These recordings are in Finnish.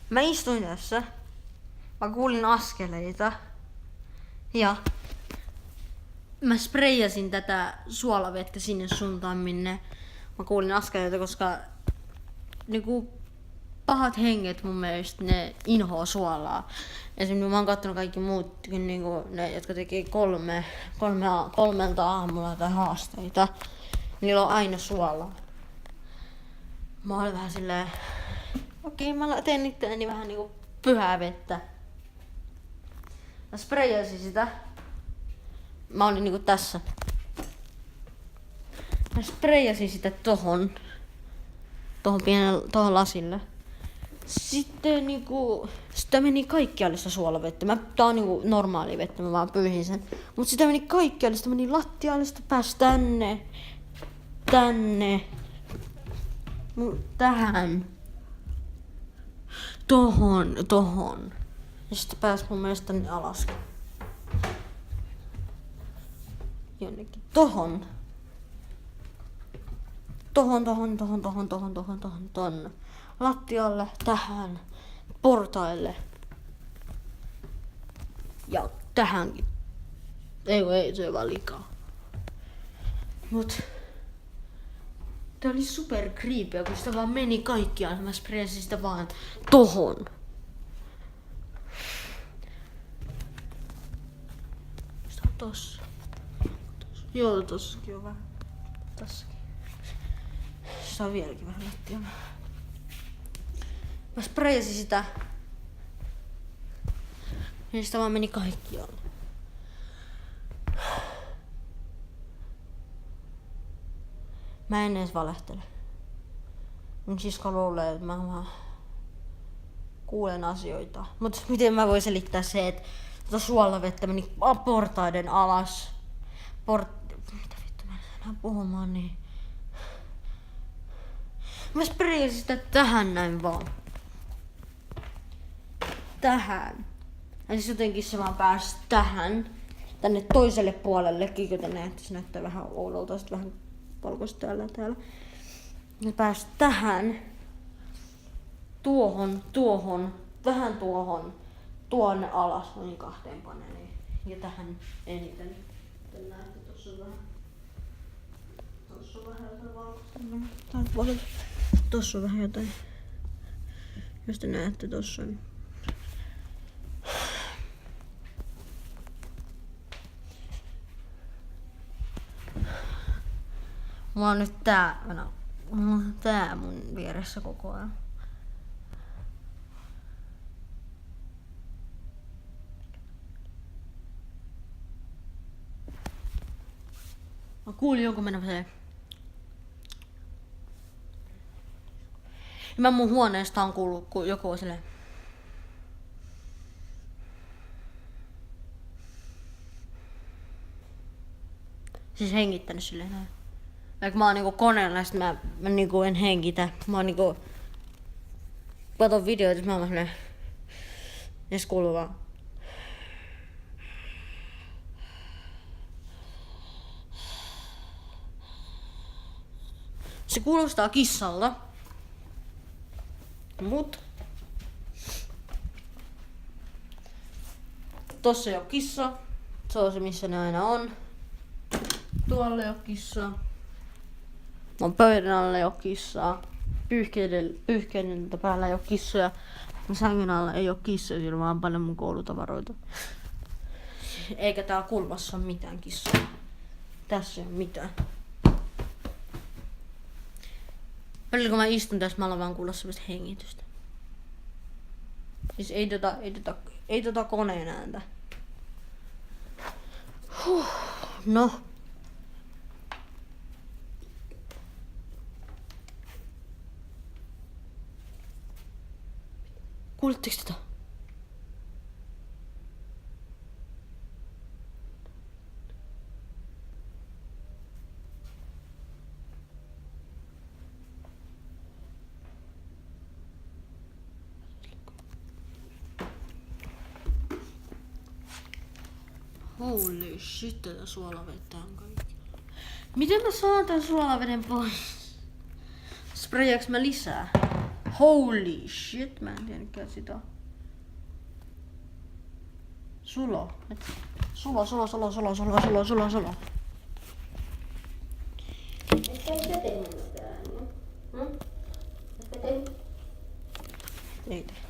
Mä istuin tässä. Mä kuulin askeleita. Ja mä spreijasin tätä suolavettä sinne suuntaan, minne mä kuulin askeleita, koska niinku pahat henget mun mielestä ne inhoa suolaa. Esimerkiksi mä oon kattonut kaikki muutkin, niinku ne, jotka tekee kolmelta aamulla tai haasteita. Niillä on aina suolaa. Mä olin vähän silleen, okei, mä teen itseäni vähän niinku pyhää vettä. Mä spreijasin sitä. Mä olin niinku tässä. Mä spreijasin sitä tohon lasille. Sitten niinku, sitä meni kaikkialle sitä suolavettä. Tää on niinku normaali vettä, mä vaan pyyhin sen. Mut sitä meni kaikkialle, sitä meni lattialle, sitä pääsi tänne. Tähän. Tohon. Ja sitten pääsi mun mielestä tänne alas. Jonnekin tohon. Tohon. Lattialle, tähän, portaille. Ja tähänkin. Ei, se vaan liikaa. Mut tää oli super creepy, kun sitä vaan meni kaikkiaan. Mä sprayasin sitä vaan tohon. Sitä on tossa. Joo, tossakin on vähän. Tässäkin. Sitä on vieläkin vähän lattialla. Mä sprayasin sitä. Ja sitä vaan meni kaikkialle. Mä en edes valehtele. Mun sisko luulee, että mä vaan kuulen asioita. Mut miten mä voin selittää se, että suolavettä meni portaiden alas. Mitä vittu mä en enää puhumaan niin. Mä sprayasin sitä tähän näin vaan. Tähän. Ja siis jotenkin se vaan pääsi tähän. Tänne toiselle puolellekin, kuten näette, se näyttää vähän oudolta, sit vähän valkoista täällä. Ja pääsi tähän. Tuohon, vähän tuonne alas, noin 2 paneeliin. Ja tähän eniten. Kuten näette, tossa on vähän jotain valkoista. Täältä puolelta. Tossa on vähän jotain. Jos te näette tossa on. Mulla on nyt tää mun vieressä koko ajan. Mä kuulin jonkun menemiseen. Ja mä mun huoneesta on kuullut, kun joku on silleen. Siis hengittänyt silleen näin. Vaikka mä oon niinku koneella, sit mä niinku en hengitä. Mä oon niinku katon videoita, mä oon silleen. Ja se kuuluu vaan. Se kuulostaa kissalta. Mut tossa ei oo kissa. Se on se missä ne aina on. Tuolla ei oo kissaa. Mun pöydän alla ei oo kissaa. Pyyhkeiden päällä ei oo kissoja. Sängyn alla ei oo kissoja, siinä on vaan paljon mun koulutavaroita. Eikä täällä kulmassa oo mitään kissaa. Tässä ei oo mitään. Välillä kun mä istun tässä, mä alan vaan kuulla semmoista hengitystä. Siis ei tota koneen ääntä. No. Kuulitteko tätä? Holy shit, tätä suolavettä on kaikki. Miten mä saan tän suolaveden pois? Sprayaks mä lisää? Holy shit, mä en tiennytkään sitä. Sulo. Sulo. Ei tehdä.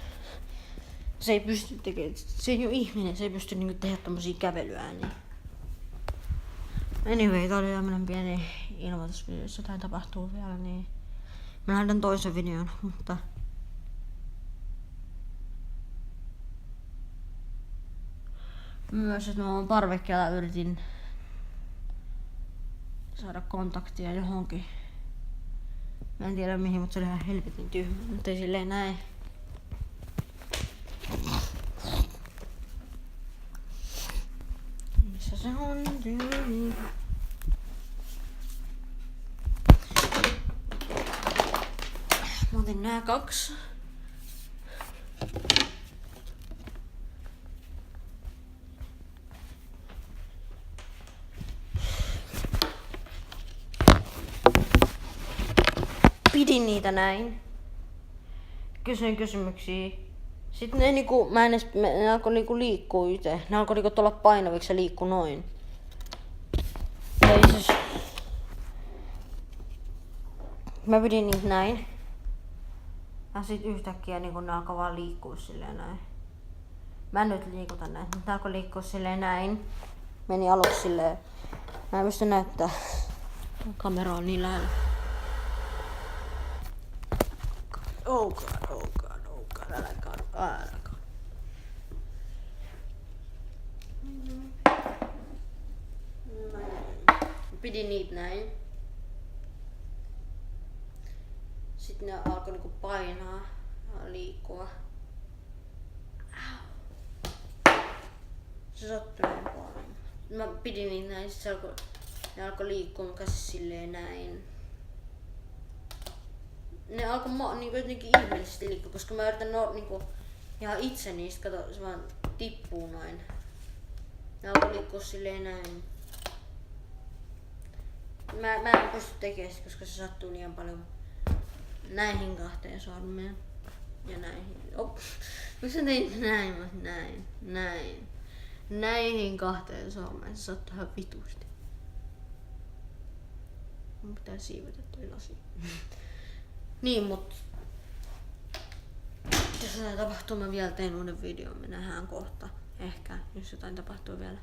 Se ei pysty tekemään, se ei oo ihminen, se ei pysty niinku tehdä tommosia kävelyääniä. Anyway, tää oli tämmönen pieni ilmoitusvideo, jos jotain tapahtuu vielä, niin mä lähetän toisen videon, mutta myös, että mä oon parvekkeella yritin saada kontaktia johonkin. Mä en tiedä mihin, mutta se oli ihan helvetin tyhmä, mutta ei silleen näin. Missä se on? Mä otin nää 2. Pidin niitä näin. Kysyin kysymyksiä. Sitten ne niinku, ne alkoi niinku liikkuu itse. Ne alkoi niinku olla painaviksi ja liikkuu noin. Ei siis. Mä pidin niitä näin. Ja sit yhtäkkiä niinku ne alkoi vaan liikkua silleen näin. Mä en nyt liikuta näin, mutta ne alkoi liikkua silleen näin. Meni aluksi silleen. Mä en pysty näyttää. Kamera on niin lähellä. Oh god, älä. Pidin niitä näin. Sitten ne alkoi niinku painaa ja liikkua. Se sattui näin paljon. Mä pidin niitä näin, sit ne alkoi liikkua mun käsissä silleen näin. Ne alkoi niinku jotenkin ihmeellisesti liikkua, koska mä yritän niinku ihan itse niistä, kato se vaan tippuu noin. Ne alkoi liikkua silleen näin. Mä en pysty tekemään sitä, koska se sattuu liian paljon näihin 2 sormeen. Ja näihin. Miksi sä teit näin? Näin. Näihin 2 sormeen. Se sattuu ihan vitusti. Mun pitää siivetä toi lasi. Niin, mut jos jotain tapahtuu, mä vielä teen uuden videon. Me nähdään kohta. Ehkä, jos jotain tapahtuu vielä.